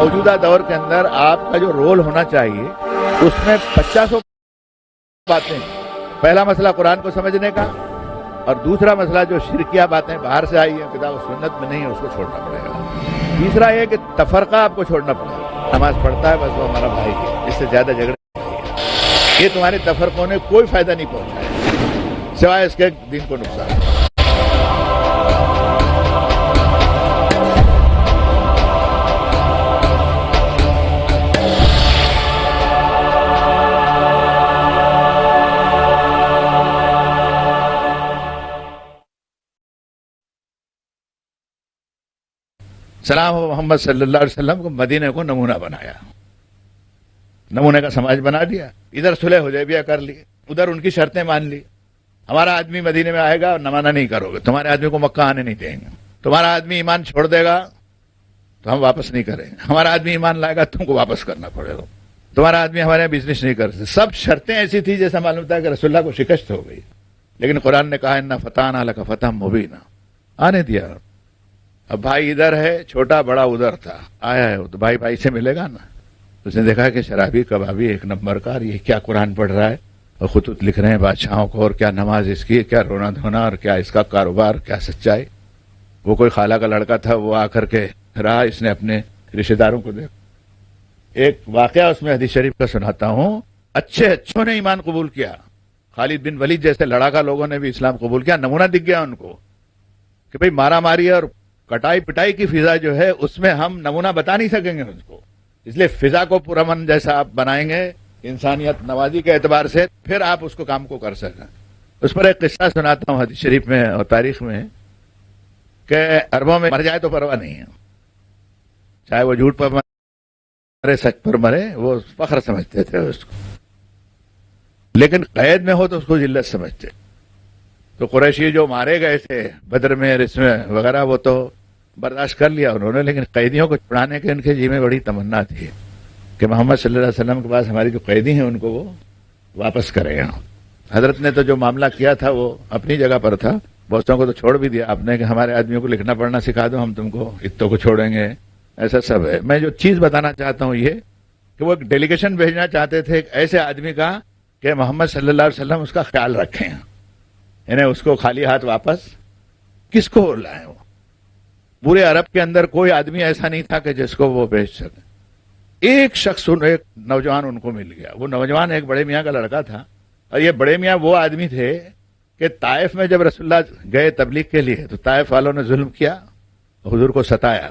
موجودہ دور کے اندر آپ کا جو رول ہونا چاہیے اس میں 50 باتیں. پہلا مسئلہ قرآن کو سمجھنے کا، اور دوسرا مسئلہ جو شرکیہ باتیں باہر سے آئی ہیں کتاب و سنت میں نہیں ہے اس کو چھوڑنا پڑے گا. تیسرا یہ کہ تفرقہ آپ کو چھوڑنا پڑے گا. نماز پڑھتا ہے بس وہ ہمارا بھائی ہے، اس سے زیادہ جھگڑے نہیں. یہ تمہارے تفرقوں نے کوئی فائدہ نہیں پہنچایا سوائے اس کے دین کو نقصان. سلام محمد صلی اللہ علیہ وسلم کو مدینے کو نمونہ بنایا، نمونے کا سماج بنا دیا. ادھر صلح حدیبیہ کر لی، ادھر ان کی شرطیں مان لی. ہمارا آدمی مدینے میں آئے گا اور نمانہ نہیں کرو گے، تمہارے آدمی کو مکہ آنے نہیں دیں گے. تمہارا آدمی ایمان چھوڑ دے گا تو ہم واپس نہیں کریں گے. ہمارا آدمی ایمان لائے گا تم کو واپس کرنا پڑے گا. تمہارا آدمی ہمارے یہاں بزنس نہیں کر سکتے. سب شرطیں ایسی تھی جیسا معلوم تھا کہ رسول اللہ کو شکست ہو گئی. لیکن قرآن نے کہا انا فتحنا لک فتحا مبینا، آنے دیا. اب بھائی ادھر ہے، چھوٹا بڑا ادھر تھا، آیا ہے تو بھائی سے ملے گا نا. اس نے دیکھا کہ شرابی کبابی ایک نمبر کا، اور یہ کیا قرآن پڑھ رہا ہے اور خطوط لکھ رہے ہیں بادشاہوں کو، اور کیا نماز اس کی، کیا رونا دھونا، اور کیا اس کا کاروبار، کیا سچائی. وہ کوئی خالہ کا لڑکا تھا، وہ آ کر کے رہا. اس نے اپنے رشتے داروں کو دیکھا. ایک واقعہ اس میں حدیث شریف کا سناتا ہوں. اچھوں نے ایمان قبول کیا. خالد بن ولید جیسے لڑاکا لوگوں نے بھی اسلام قبول کیا. نمونہ دکھ گیا ان کو کہ بھئی مارا ماری اور کٹائی پٹائی کی فضا جو ہے اس میں ہم نمونہ بتا نہیں سکیں گے اس کو. اس لیے فضا کو پرامن جیسا آپ بنائیں گے انسانیت نوازی کے اعتبار سے، پھر آپ اس کو کام کو کر سکیں. اس پر ایک قصہ سناتا ہوں حدیث شریف میں اور تاریخ میں کہ عربوں میں مر جائے تو پرواہ نہیں ہے، چاہے وہ جھوٹ پر مرے سچ پر مرے، وہ فخر سمجھتے تھے اس کو. لیکن قید میں ہو تو اس کو ذلت سمجھتے. تو قریشی جو مارے گئے تھے بدر میں اور اس میں وغیرہ وہ تو برداشت کر لیا انہوں نے، لیکن قیدیوں کو چھڑانے کے ان کے جی میں بڑی تمنا تھی کہ محمد صلی اللہ علیہ وسلم کے پاس ہماری جو قیدی ہیں ان کو وہ واپس کرے گا. حضرت نے تو جو معاملہ کیا تھا وہ اپنی جگہ پر تھا. بہتوں کو تو چھوڑ بھی دیا آپ نے کہ ہمارے آدمیوں کو لکھنا پڑھنا سکھا دو، ہم تم کو اتوں کو چھوڑیں گے. ایسا سب ہے. میں جو چیز بتانا چاہتا ہوں یہ کہ وہ ایک ڈیلیگیشن بھیجنا چاہتے تھے ایک ایسے آدمی کا کہ محمد صلی اللہ علیہ وسلم اس کا خیال رکھیں، یعنی اس کو خالی ہاتھ واپس کس کو لائیں. وہ پورے عرب کے اندر کوئی آدمی ایسا نہیں تھا کہ جس کو وہ بھیج سکے. ایک شخص ایک نوجوان ان کو مل گیا. وہ نوجوان ایک بڑے میاں کا لڑکا تھا، اور یہ بڑے میاں وہ آدمی تھے کہ طائف میں جب رسول اللہ گئے تبلیغ کے لیے تو طائف والوں نے ظلم کیا، حضور کو ستایا.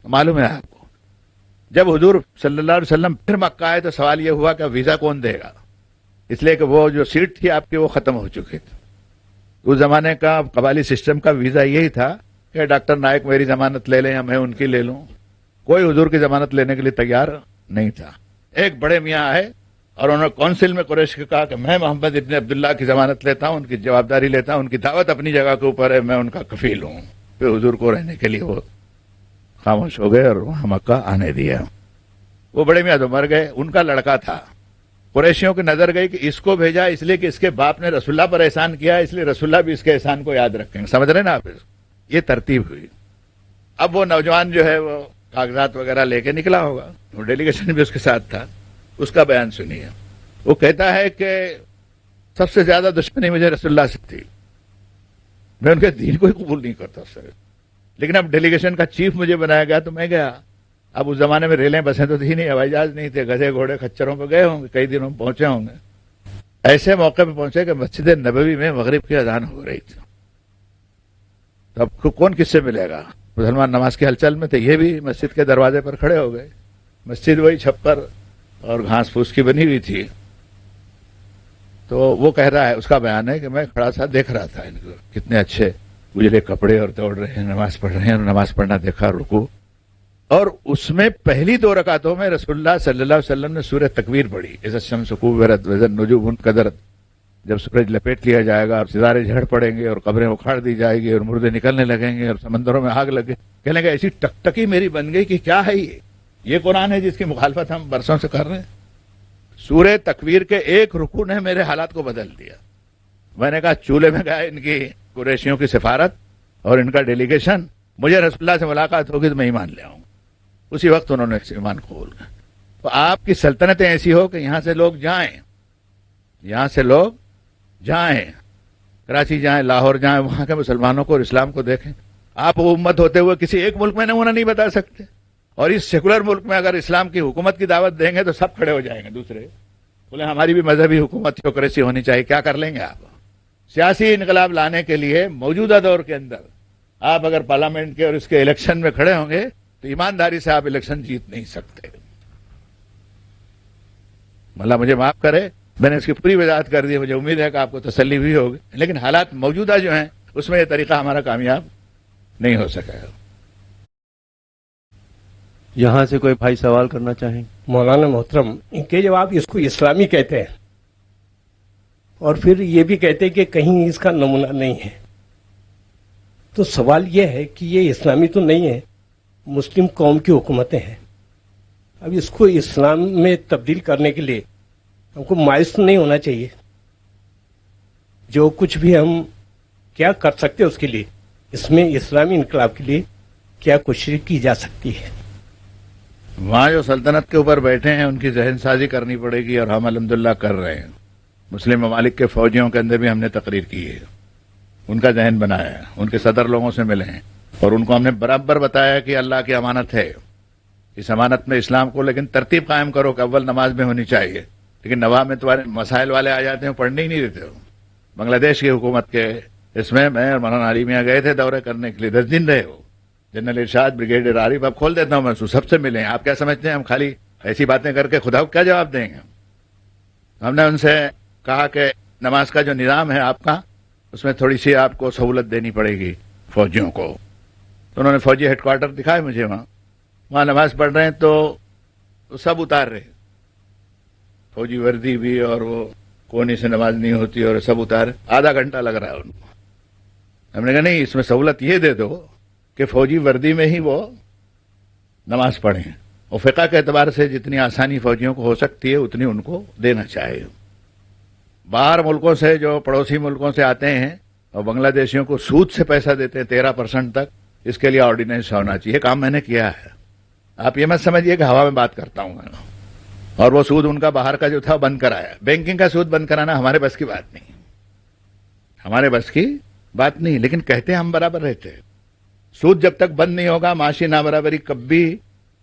معلوم ہے آپ کو جب حضور صلی اللہ علیہ وسلم پھر مکہ آئے تو سوال یہ ہوا کہ ویزا کون دے گا، اس لیے کہ وہ جو سیٹ تھی آپ کی وہ ختم ہو چکی تھی. اس زمانے کا قبائلی سسٹم کا ویزا یہی تھا کہ ڈاکٹر نائک میری ضمانت لے لیں یا میں ان کی لے لوں. کوئی حضور کی ضمانت لینے کے لیے تیار نہیں تھا. ایک بڑے میاں آئے اور انہوں نے کونسل میں قریش کو کہا کہ میں محمد ابن عبداللہ کی ضمانت لیتا ہوں، ان کی جوابداری لیتا ہوں، ان کی دعوت اپنی جگہ کے اوپر ہے، میں ان کا کفیل ہوں. پھر حضور کو رہنے کے لیے وہ خاموش ہو گئے اور وہاں مکہ آنے دیا. وہ بڑے میاں تو مر گئے. ان کا لڑکا تھا. قریشیوں کی نظر گئی کہ اس کو بھیجا اس لیے کہ اس کے باپ نے رسول اللہ پر احسان کیا، اس لیے رسول اللہ بھی اس کے احسان کو یاد رکھیں گے. سمجھ رہے نا آپ؟ یہ ترتیب ہوئی. اب وہ نوجوان جو ہے وہ کاغذات وغیرہ لے کے نکلا ہوگا، وہ ڈیلیگیشن بھی اس کے ساتھ تھا. اس کا بیان سنیے. وہ کہتا ہے کہ سب سے زیادہ دشمنی مجھے رسول اللہ سے تھی، میں ان کے دین کو ہی قبول نہیں کرتا سر. لیکن اب ڈیلیگیشن کا چیف مجھے بنایا گیا تو میں گیا. اب اس زمانے میں ریلیں بسیں تو تھی نہیں، ہوائی جہاز نہیں تھے، گدھے گھوڑے کھچروں پہ گئے ہوں گے، کئی دنوں پہنچے ہوں گے. ایسے موقع پہ پہنچے کہ مسجد نبوی میں مغرب کی اذان ہو رہی تھی. تو اب کون کس سے ملے گا؟ مسلمان نماز کے ہلچل میں تھے، یہ بھی مسجد کے دروازے پر کھڑے ہو گئے. مسجد وہی چھپر اور گھاس پھوس کی بنی ہوئی تھی. تو وہ کہہ رہا ہے، اس کا بیان ہے کہ میں کھڑا تھا دیکھ رہا تھا ان کو، کتنے اچھے اجلے کپڑے اور دوڑ رہے ہیں، نماز پڑھ رہے ہیں، اور نماز پڑھنا دیکھا، رکوع. اور اس میں پہلی 2 رکعتوں میں رسول اللہ صلی اللہ علیہ وسلم نے سورہ تکویر پڑھی، اذا الشمس کورت واذا النجوم انکدرت، جب سورج لپیٹ لیا جائے گا اور ستارے جھڑ پڑیں گے اور قبریں اکھاڑ دی جائے گی اور مردے نکلنے لگیں گے اور سمندروں میں آگ لگے، کہنے لگا ایسی ٹکٹکی میری بن گئی کہ کیا ہے یہ قرآن ہے جس کی مخالفت ہم برسوں سے کر رہے ہیں۔ سورہ تکویر کے ایک رکوع نے میرے حالات کو بدل دیا۔ میں نے کہا چولہے میں گیا ان کی قریشیوں کی سفارت اور ان کا ڈیلیگیشن، مجھے رسول اللہ سے ملاقات ہوگی تو میں ایمان لے آؤں۔ اسی وقت انہوں نے ایمان قبول کیا۔ تو آپ کی سلطنتیں ایسی ہو کہ یہاں سے لوگ جائیں، یہاں سے لوگ جائیں، کراچی جائیں، لاہور جائیں، وہاں کے مسلمانوں کو اور اسلام کو دیکھیں۔ آپ وہ امت ہوتے ہوئے کسی ایک ملک میں نمونہ نہیں بتا سکتے، اور اس سیکولر ملک میں اگر اسلام کی حکومت کی دعوت دیں گے تو سب کھڑے ہو جائیں گے دوسرے، بولے ہماری بھی مذہبی حکومت تھیوکریسی ہونی چاہیے۔ کیا کر لیں گے آپ؟ سیاسی انقلاب لانے کے لیے موجودہ دور کے اندر آپ اگر پارلیمنٹ کے اور اس کے الیکشن میں کھڑے ہوں گے تو ایمانداری سے آپ الیکشن جیت نہیں سکتے۔ اللہ مجھے معاف کرے، میں نے اس کی پوری وضاحت کر دی، مجھے امید ہے کہ آپ کو تسلی بھی ہوگی، لیکن حالات موجودہ جو ہیں اس میں یہ طریقہ ہمارا کامیاب نہیں ہو سکا ہے۔ یہاں سے کوئی بھائی سوال کرنا چاہیں؟ مولانا محترم، کہ جب آپ اس کو اسلامی کہتے ہیں اور پھر یہ بھی کہتے ہیں کہ کہیں اس کا نمونہ نہیں ہے، تو سوال یہ ہے کہ یہ اسلامی تو نہیں ہے، مسلم قوم کی حکومتیں ہیں۔ اب اس کو اسلام میں تبدیل کرنے کے لیے ہم کو مایوس نہیں ہونا چاہیے؟ جو کچھ بھی ہم کیا کر سکتے ہیں اس کے لیے، اس میں اسلامی انقلاب کے لیے کیا کوشش کی جا سکتی ہے؟ وہاں جو سلطنت کے اوپر بیٹھے ہیں ان کی ذہن سازی کرنی پڑے گی، اور ہم الحمدللہ کر رہے ہیں۔ مسلم ممالک کے فوجیوں کے اندر بھی ہم نے تقریر کی ہے، ان کا ذہن بنایا ہے، ان کے صدر لوگوں سے ملے ہیں، اور ان کو ہم نے برابر بتایا کہ اللہ کی امانت ہے، اس امانت میں اسلام کو لیکن ترتیب قائم کرو کہ اول نماز میں ہونی چاہیے، لیکن نواب میں تمہارے مسائل والے آ جاتے ہیں، پڑھنے ہی نہیں دیتے ہو۔ بنگلہ دیش کی حکومت کے اس میں میں اور مولانا علی میاں گئے تھے دورے کرنے کے لیے، 10 دن رہے ہو۔ جنرل ارشاد، بریگیڈیئر عارف، اب کھول دیتا ہوں میں، سب سے ملے ہیں۔ آپ کیا سمجھتے ہیں ہم خالی ایسی باتیں کر کے خدا کو کیا جواب دیں گے؟ ہم نے ان سے کہا کہ نماز کا جو نظام ہے آپ کا، اس میں تھوڑی سی آپ کو سہولت دینی پڑے گی فوجیوں کو۔ تو انہوں نے فوجی ہیڈ کوارٹر دکھائے مجھے، وہاں نماز پڑھ رہے ہیں تو سب اتار رہے، فوجی وردی بھی، اور وہ کونی سے نماز نہیں ہوتی اور سب اتار، آدھا گھنٹہ لگ رہا ہے ان کو۔ ہم نے کہا نہیں، اس میں سہولت یہ دے دو کہ فوجی وردی میں ہی وہ نماز پڑھیں، اور فقہ کے اعتبار سے جتنی آسانی فوجیوں کو ہو سکتی ہے اتنی ان کو دینا چاہیے۔ باہر ملکوں سے جو پڑوسی ملکوں سے آتے ہیں اور بنگلہ دیشیوں کو سود سے پیسہ دیتے ہیں 13% تک، اس کے لیے آرڈیننس ہونا چاہیے۔ کام میں نے کیا ہے، آپ یہ مت سمجھیے کہ ہوا میں بات کرتا ہوں میں، اور وہ سود ان کا باہر کا جو تھا بند کرایا۔ بینکنگ کا سود بند کرانا ہمارے بس کی بات نہیں، ہمارے بس کی بات نہیں، لیکن کہتے ہیں ہم برابر رہتے ہیں۔ سود جب تک بند نہیں ہوگا معاشی نابرابری کبھی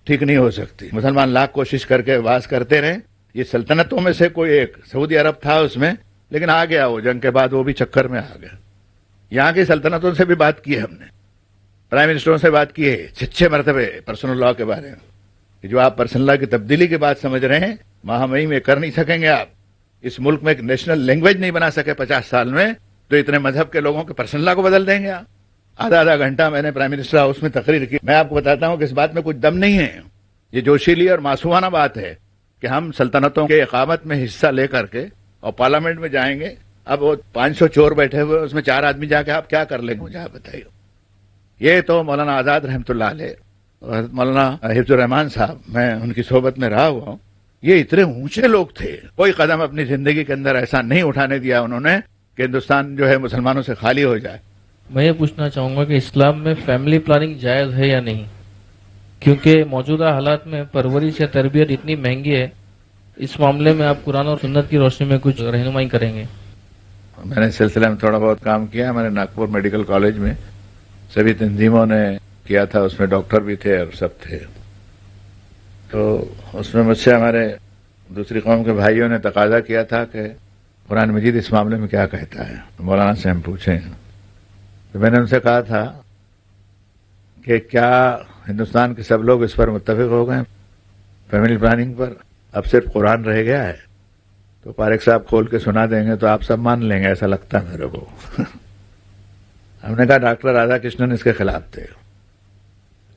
ٹھیک نہیں ہو سکتی۔ مسلمان لاکھ کوشش کر کے واز کرتے رہے، یہ سلطنتوں میں سے کوئی ایک سعودی عرب تھا اس میں، لیکن آ گیا وہ جنگ کے بعد، وہ بھی چکر میں آ گیا۔ یہاں کی سلطنتوں سے بھی بات کی ہے ہم نے، پرائم منسٹروں سے بات کی ہے 6 مرتبہ پرسنل لاء کے بارے میں، کہ جو آپ پرسنل لاء کی تبدیلی کی بات سمجھ رہے ہیں مہامئی میں کر نہیں سکیں گے آپ۔ اس ملک میں ایک نیشنل لینگویج نہیں بنا سکے 50 سال میں، تو اتنے مذہب کے لوگوں کے پرسنل لاء کو بدل دیں گے آپ؟ آدھا گھنٹہ میں نے پرائم منسٹر ہاؤس میں تقریر کی۔ میں آپ کو بتاتا ہوں کہ اس بات میں کچھ دم نہیں ہے، یہ جوشیلی اور معصومانہ بات ہے کہ ہم سلطنتوں کے اقامت میں حصہ لے کر کے اور پارلیمنٹ میں جائیں گے۔ اب وہ 500 چور بیٹھے ہوئے، اس میں 4 آدمی جا کے آپ کیا کر لیں گے؟ مجھے آپ بتائیے۔ یہ تو مولانا آزاد رحمۃ اللہ علیہ اور مولانا حفظ الرحمان صاحب، میں ان کی صحبت میں رہا ہوا ہوں، یہ اتنے اونچے لوگ تھے، کوئی قدم اپنی زندگی کے اندر ایسا نہیں اٹھانے دیا انہوں نے کہ ہندوستان جو ہے مسلمانوں سے خالی ہو جائے۔ میں یہ پوچھنا چاہوں گا کہ اسلام میں فیملی پلاننگ جائز ہے یا نہیں؟ کیونکہ موجودہ حالات میں پرورش یا تربیت اتنی مہنگی ہے، اس معاملے میں آپ قرآن اور سنت کی روشنی میں کچھ رہنمائی کریں گے؟ میں نے اس سلسلے میں تھوڑا بہت کام کیا، ہمارے ناگپور میڈیکل کالج میں سبھی تنظیموں نے کیا تھا، اس میں ڈاکٹر بھی تھے اور سب تھے، تو اس میں مجھ سے ہمارے دوسری قوم کے بھائیوں نے تقاضا کیا تھا کہ قرآن مجید اس معاملے میں کیا کہتا ہے، مولانا سے ہم پوچھیں۔ تو میں نے ان سے کہا تھا کہ کیا ہندوستان کے سب لوگ اس پر متفق ہو گئے فیملی پلاننگ پر؟ اب صرف قرآن رہ گیا ہے، تو پاریک صاحب کھول کے سنا دیں گے تو آپ سب مان لیں گے، ایسا لگتا ہے میرے کو۔ ہم نے کہا ڈاکٹر رادھا کرشنن اس کے خلاف تھے،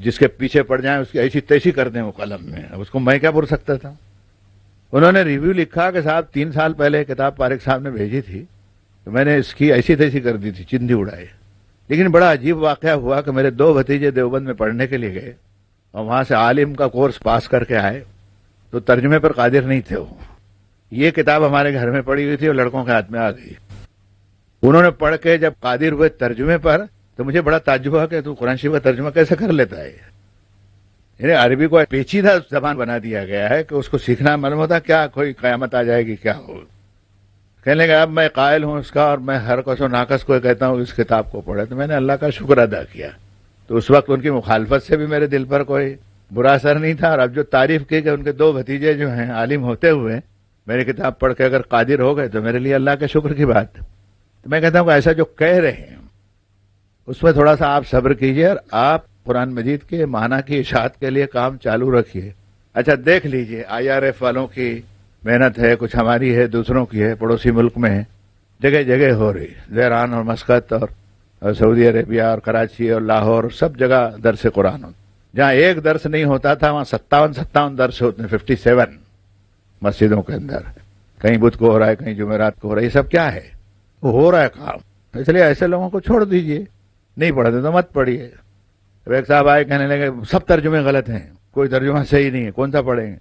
جس کے پیچھے پڑ جائیں اس کی ایسی تیسی کر دیں وہ قلم میں. اب اس کو میں کیا پڑھ سکتا تھا. انہوں نے ریویو لکھا کہ صاحب 3 سال پہلے کتاب پارک صاحب نے بھیجی تھی تو میں نے اس کی ایسی تیسی کر دی تھی, چندی اڑائے. لیکن بڑا عجیب واقعہ ہوا کہ میرے 2 بھتیجے دیوبند میں پڑھنے کے لیے گئے اور وہاں سے عالم کا کورس پاس کر کے آئے تو ترجمے پر قادر نہیں تھے. وہ یہ کتاب ہمارے گھر میں پڑی ہوئی تھی اور لڑکوں کے ہاتھ میں آ گئی. انہوں نے پڑھ کے جب قادر ہوئے ترجمے پر تو مجھے بڑا تعجب ہوا کہ تو قرآن شریف کا ترجمہ کیسے کر لیتا ہے. یعنی عربی کو پیچیدہ زبان بنا دیا گیا ہے کہ اس کو سیکھنا معلوم ہوتا کیا کوئی قیامت آ جائے گی کیا ہو. کہنے لگا اب میں قائل ہوں اس کا اور میں ہر کس و ناقص کو کہتا ہوں اس کتاب کو پڑھے. تو میں نے اللہ کا شکر ادا کیا. تو اس وقت ان کی مخالفت سے بھی میرے دل پر کوئی برا اثر نہیں تھا. اور اب جو تعریف کی کہ ان کے 2 بھتیجے جو ہیں عالم ہوتے ہوئے میری کتاب پڑھ کے اگر قادر ہو گئے تو میرے لیے اللہ کے شکر کی بات. تو میں کہتا ہوں کہ ایسا جو کہہ رہے ہیں اس میں تھوڑا سا آپ صبر کیجئے اور آپ قرآن مجید کے معنی کی اشاعت کے لیے کام چالو رکھیے. اچھا دیکھ لیجئے IRF والوں کی محنت ہے, کچھ ہماری ہے, دوسروں کی ہے, پڑوسی ملک میں ہے, جگہ جگہ ہو رہی. زیران اور مسقط اور سعودی عربیہ اور کراچی اور لاہور سب جگہ درس قرآن ہوتا. جہاں ایک درس نہیں ہوتا تھا وہاں 57 درس ہوتے ہیں. 57 مسجدوں کے اندر. کہیں بدھ کو ہو رہا ہے, کہیں جمعرات کو ہو رہا ہے. یہ سب کیا ہے؟ وہ ہو رہا ہے کام. اس لیے ایسے لوگوں کو چھوڑ دیجئے, نہیں پڑھتے تو مت پڑھیے. ایک صاحب آئے کہنے لگے سب ترجمے غلط ہیں, کوئی ترجمہ صحیح نہیں ہے, کون سا پڑھیں گے؟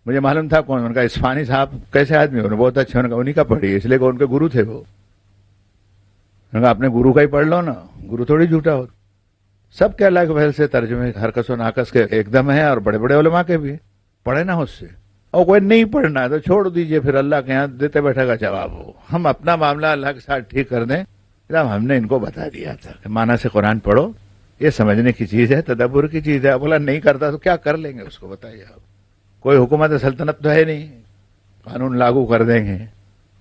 مجھے معلوم تھا کون. ان کا عثمانی صاحب کیسے آدمی, انہوں نے بہت اچھے, ان کا انہی کا پڑھی, اس لیے کہ ان کے گرو تھے. وہ اپنے گرو کا ہی پڑھ لو نا, گرو تھوڑی جھوٹا ہو. سب کے اللہ کے فضل سے ترجمے ہر کس و ناقص کے ایک دم ہے, اور بڑے بڑے علماء کے بھی. پڑھے نا اس سے. اور کوئی نہیں پڑھنا ہے تو چھوڑ دیجئے, پھر اللہ کے یہاں دیتے بیٹھے گا جواب. ہو ہم اپنا معاملہ اللہ کے ساتھ ٹھیک کر دیں. ہم نے ان کو بتا دیا تھا کہ معنی سے قرآن پڑھو, یہ سمجھنے کی چیز ہے, تدبر کی چیز ہے. بولا نہیں کرتا تو کیا کر لیں گے اس کو بتائیے آپ. کوئی حکومت سلطنت تو ہے نہیں, قانون لاگو کر دیں گے.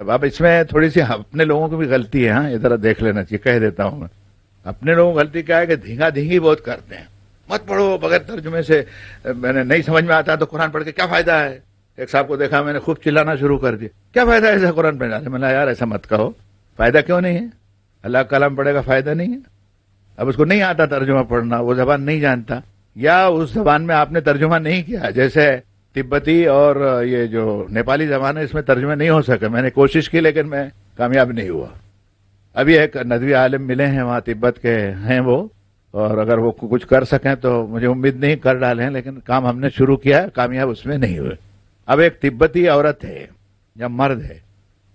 اب اس میں تھوڑی سی اپنے لوگوں کی بھی غلطی ہے. ہاں یہ ذرا دیکھ لینا چاہیے, کہہ دیتا ہوں میں. اپنے لوگوں کی غلطی کیا ہے کہ دھینگا دھینگی بہت کرتے ہیں. مت پڑھو بغیر ترجمے سے, میں نے نہیں سمجھ میں آتا تو قرآن پڑھ کے کیا فائدہ ہے. ایک صاحب کو دیکھا میں نے خوب چلانا شروع کر دیا, کیا فائدہ ہے ایسا قرآن پڑھنے. میں نے یار ایسا مت کہو, فائدہ کیوں نہیں ہے؟ اللہ کا کلام پڑھے گا فائدہ نہیں ہے. اب اس کو نہیں آتا ترجمہ پڑھنا, وہ زبان نہیں جانتا, یا اس زبان میں آپ نے ترجمہ نہیں کیا. جیسے تبتی اور یہ جو نیپالی زبان ہے اس میں ترجمہ نہیں ہو سکے. میں نے کوشش کی لیکن میں کامیاب نہیں ہوا. ابھی ایک ندوی عالم ملے ہیں وہاں تبت کے ہیں وہ, اور اگر وہ کچھ کر سکیں تو مجھے امید نہیں, کر ڈالیں, لیکن کام ہم نے شروع کیا, کامیاب اس میں نہیں ہوئے. اب ایک تبتی عورت ہے یا مرد ہے,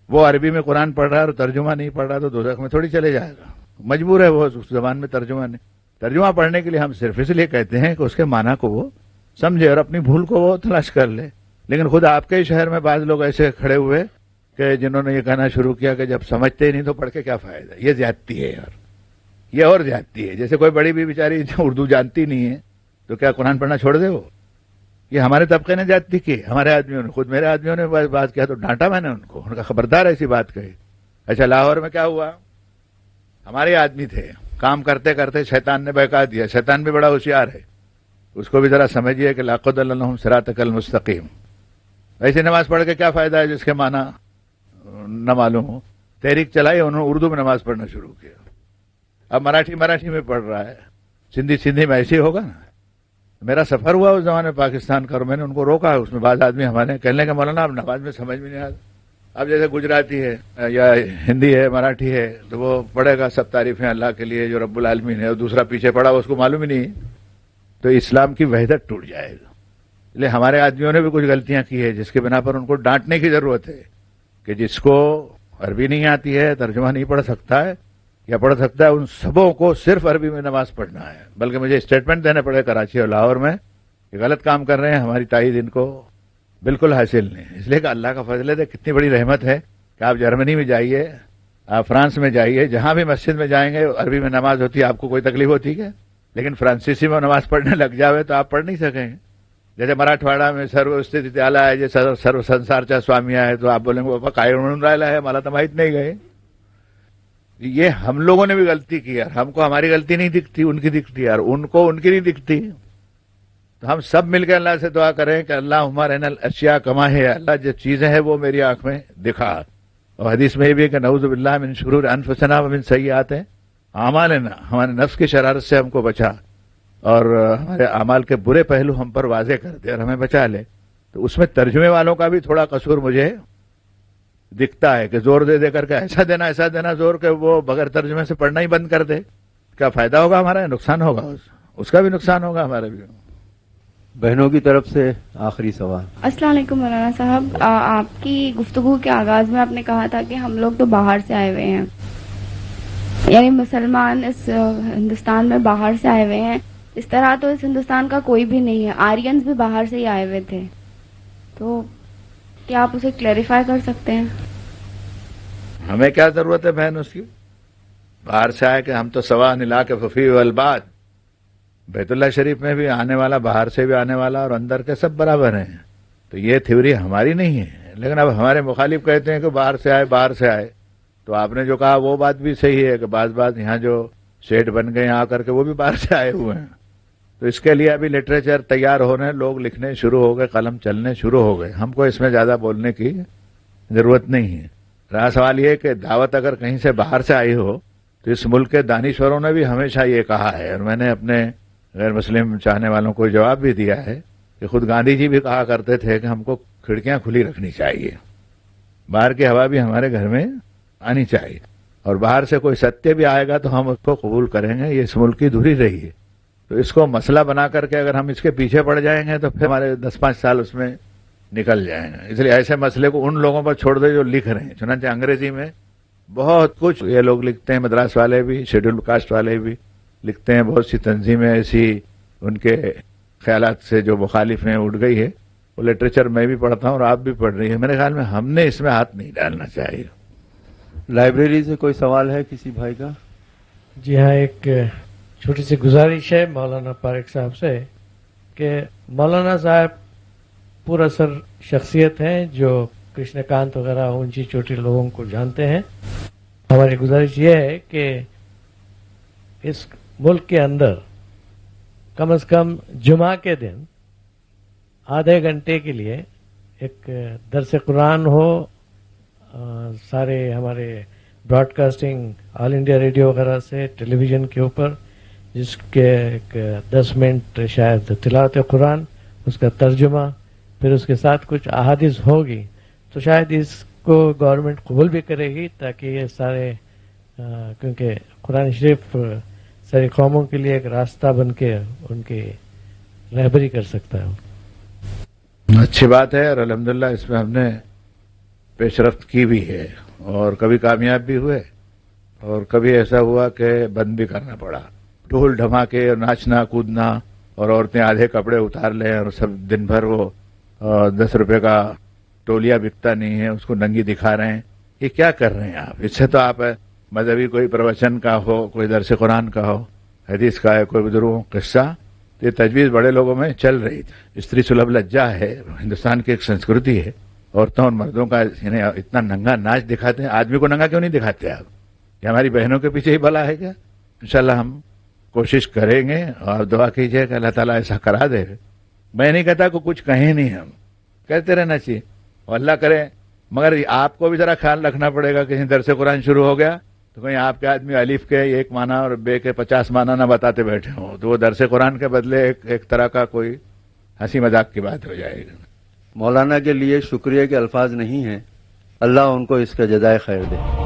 وہ عربی میں قرآن پڑھ رہا ہے اور ترجمہ نہیں پڑھ رہا تو دوزخ میں تھوڑی چلے جائے گا. مجبور ہے وہ اس زبان میں ترجمہ نہیں. ترجمہ پڑھنے کے لیے ہم صرف اس لیے کہتے ہیں کہ اس کے معنی کو وہ سمجھے اور اپنی بھول کو وہ تلاش کر لے. لیکن خود آپ کے شہر میں بعض لوگ ایسے کھڑے ہوئے کہ جنہوں نے یہ کہنا شروع کیا کہ جب سمجھتے ہی نہیں تو پڑھ کے کیا فائدہ. یہ زیادتی ہے یار, یہ اور زیادتی ہے. جیسے کوئی بڑی بھی بیچاری اردو جانتی نہیں ہے تو کیا قرآن پڑھنا چھوڑ دے وہ. یہ ہمارے طبقے نے زیادتی کی, ہمارے آدمیوں نے, خود میرے آدمیوں نے بات کیا تو ڈانٹا میں نے ان کو, ان کا خبردار ایسی بات کہی. اچھا لاہور میں کیا ہوا, ہمارے آدمی تھے, کام کرتے کرتے شیطان نے بہکا دیا. شیطان بھی بڑا ہوشیار ہے, اس کو بھی ذرا سمجھیے کہ لاقد لهم صراطک المستقیم. ایسی نماز پڑھ کے کیا فائدہ ہے جس کے معنی نہ معلوم ہو. تحریک چلائی, انہوں نے اردو میں نماز پڑھنا شروع کیا. اب مراٹھی میں پڑھ رہا ہے, سندھی میں ایسے ہی ہوگا نا. میرا سفر ہوا اس زمانے پاکستان کا, اور میں نے ان کو روکا. اس میں بعض آدمی ہمارے کہنے کا مولانا اب نماز میں سمجھ میں نہیں آتا. اب جیسے گجراتی ہے یا ہندی ہے, مراٹھی ہے, تو وہ پڑھے گا سب تعریفیں اللہ کے لیے جو رب العالمین ہے, اور دوسرا پیچھے پڑا اس کو معلوم ہی نہیں, تو اسلام کی وحدت ٹوٹ جائے گا. اس لیے ہمارے آدمیوں نے بھی کچھ غلطیاں کی ہے جس کے بنا پر ان کو ڈانٹنے کی ضرورت ہے کہ جس کو عربی نہیں آتی ہے, ترجمہ نہیں پڑھ سکتا ہے یا پڑھ سکتا ہے, ان سبوں کو صرف عربی میں نماز پڑھنا ہے. بلکہ مجھے اسٹیٹمنٹ دینے پڑے کراچی اور لاہور میں کہ غلط کام کر رہے ہیں, ہماری تائید ان کو بالکل حاصل نہیں. اس لیے کہ اللہ کا فضل ہے, کتنی بڑی رحمت ہے کہ آپ جرمنی میں جائیے, آپ فرانس میں جائیے, جہاں بھی مسجد میں جائیں گے عربی میں نماز ہوتی ہے. آپ کو کوئی تکلیف ہوتی ہے؟ لیکن فرانسیسی میں نماز پڑھنے لگ جاوے تو آپ پڑھ نہیں سکیں گے. جیسے مراٹھواڑا میں سرو استھتی آلہ ہے, جیسے سرو سنسارچا سوامی ہے, تو آپ بولیں گے بابا کائے منون رائلہ ہے, مالا تمہیت نہیں گئے. یہ ہم لوگوں نے بھی غلطی کی یار. ہم کو ہماری غلطی نہیں دکھتی, ان کی دکھتی, اور ان کو ان کی نہیں دکھتی. تو ہم سب مل کے اللہ سے دعا کریں کہ اللہ ہمارے اشیاء کما ہے, اللہ جو چیزیں ہیں وہ میری آنکھ میں دکھا. اور حدیث میں یہ بھی ہے کہ نعوذ باللہ من شرور انفسنا ومن سیئات اعمالنا, ہمارے نفس کی شرارت سے ہم کو بچا. اور ہمارے اعمال کے برے پہلو ہم پر واضح کر دے اور ہمیں بچا لے، تو اس میں ترجمے والوں کا بھی تھوڑا قصور مجھے دکھتا ہے کہ زور دے کر کے ایسا دینا زور کہ وہ بغیر ترجمے سے پڑھنا ہی بند کر دے. کیا فائدہ ہوگا ہمارا؟ نقصان ہوگا، اس کا بھی نقصان ہوگا، ہمارے بھی. بہنوں کی طرف سے آخری سوال. السلام علیکم مولانا صاحب. آپ کی گفتگو کے آغاز میں آپ نے کہا تھا کہ ہم لوگ تو باہر سے آئے ہوئے ہیں، یعنی مسلمان اس ہندوستان میں باہر سے آئے ہوئے ہیں. اس طرح تو اس ہندوستان کا کوئی بھی نہیں ہے، آرینز بھی باہر سے ہی آئے ہوئے تھے. تو کیا آپ اسے کلیریفائی کر سکتے ہیں؟ ہمیں کیا ضرورت ہے بہن اس کی؟ باہر سے آئے کہ ہم تو سوا نلا کے ففی والباد. بیت اللہ شریف میں بھی آنے والا، باہر سے بھی آنے والا اور اندر کے سب برابر ہیں. تو یہ تھیوری ہماری نہیں ہے. لیکن اب ہمارے مخالف کہتے ہیں کہ باہر سے آئے. تو آپ نے جو کہا وہ بات بھی صحیح ہے کہ بعض یہاں جو سیٹ بن گئے آ کر کے وہ بھی باہر سے آئے ہوئے ہیں. تو اس کے لیے ابھی لٹریچر تیار ہونے، لوگ لکھنے شروع ہو گئے، قلم چلنے شروع ہو گئے. ہم کو اس میں زیادہ بولنے کی ضرورت نہیں ہے. رہا سوال یہ کہ دعوت اگر کہیں سے باہر سے آئی ہو تو اس ملک کے دانشوروں نے بھی ہمیشہ یہ کہا ہے، اور میں نے اپنے غیر مسلم چاہنے والوں کو جواب بھی دیا ہے کہ خود گاندھی جی بھی کہا کرتے تھے کہ ہم کو کھڑکیاں کھلی رکھنی چاہیے، باہر کی ہوا بھی ہمارے گھر میں آنی چاہیے، اور باہر سے کوئی ستیہ بھی آئے گا تو ہم اس کو قبول کریں گے. یہ اس ملک کی دھری رہی ہے. تو اس کو مسئلہ بنا کر کے اگر ہم اس کے پیچھے پڑ جائیں گے تو پھر ہمارے 10-5 سال اس میں نکل جائیں گے. اس لیے ایسے مسئلے کو ان لوگوں پر چھوڑ دے جو لکھ رہے ہیں. چنانچہ انگریزی میں بہت کچھ یہ لوگ لکھتے ہیں، مدراس والے بھی، شیڈول کاسٹ والے بھی لکھتے ہیں. بہت سی تنظیمیں ایسی ان کے خیالات سے جو مخالف ہیں اٹھ گئی ہے. وہ لٹریچر میں بھی پڑھتا ہوں اور آپ بھی پڑھ رہی ہیں. میرے خیال میں ہم نے اس میں ہاتھ نہیں ڈالنا چاہیے. لائبریری سے کوئی سوال ہے کسی بھائی کا؟ جی ہاں، ایک چھوٹی سی گزارش ہے مولانا پارک صاحب سے کہ مولانا صاحب پورا سر شخصیت ہیں جو کرشن کانت وغیرہ اونچی چوٹی لوگوں کو جانتے ہیں. ہماری گزارش یہ ہے کہ اس ملک کے اندر کم از کم جمعہ کے دن آدھے گھنٹے کے لیے ایک درس قرآن ہو. سارے ہمارے براڈ کاسٹنگ آل انڈیا ریڈیو وغیرہ سے ٹیلی ویژن کے اوپر، جس کے ایک 10 منٹ شاید تلاوت قرآن، اس کا ترجمہ، پھر اس کے ساتھ کچھ احادیث ہوگی. تو شاید اس کو گورنمنٹ قبول بھی کرے گی، تاکہ یہ سارے کیونکہ قرآن شریف ساری قوموں کے لیے ایک راستہ بن کے ان کی رہبری کر سکتا ہے. اچھی بات ہے، اور الحمدللہ اس میں ہم نے پیش رفت کی بھی ہے، اور کبھی کامیاب بھی ہوئے اور کبھی ایسا ہوا کہ بند بھی کرنا پڑا. ڈھول ڈھماکے اور ناچنا کودنا، اور عورتیں آدھے کپڑے اتار لیں اور سب دن بھر وہ 10 روپے کا ٹولیا بکتا نہیں ہے اس کو ننگی دکھا رہے ہیں. یہ کیا کر رہے ہیں آپ؟ اس سے تو آپ مذہبی کوئی پروچن کا ہو، کوئی درس قرآن کا ہو، حدیث کا ہے، کوئی بزرگوں قصہ، یہ تجویز بڑے لوگوں میں چل رہی تھی. استری سلبھ لجا ہے، ہندوستان کی ایک سنسکرتی ہے. عورتوں اور مردوں کا یعنی اتنا ننگا ناچ دکھاتے ہیں. آدمی کو ننگا کیوں نہیں دکھاتے آپ؟ یہ ہماری بہنوں کے پیچھے ہی بلا ہے کیا؟ انشاءاللہ ہم کوشش کریں گے، اور دعا کیجیے کہ اللہ تعالیٰ ایسا کرا دے. میں نہیں کہتا کہ کچھ کہیں نہیں، ہم کہتے رہنا چاہیے اور اللہ کرے. مگر آپ کو بھی ذرا خیال رکھنا پڑے گا. کہیں درس قرآن شروع ہو گیا تو کہیں آپ کے آدمی الف کے 1 معنی اور بے کے 50 معنی نہ بتاتے بیٹھے ہوں، تو وہ درس قرآن کے بدلے ایک طرح کا کوئی ہنسی مذاق کی بات ہو جائے گی. مولانا کے لیے شکریہ کے الفاظ نہیں ہیں. اللہ ان کو اس کا جزائے خیر دے.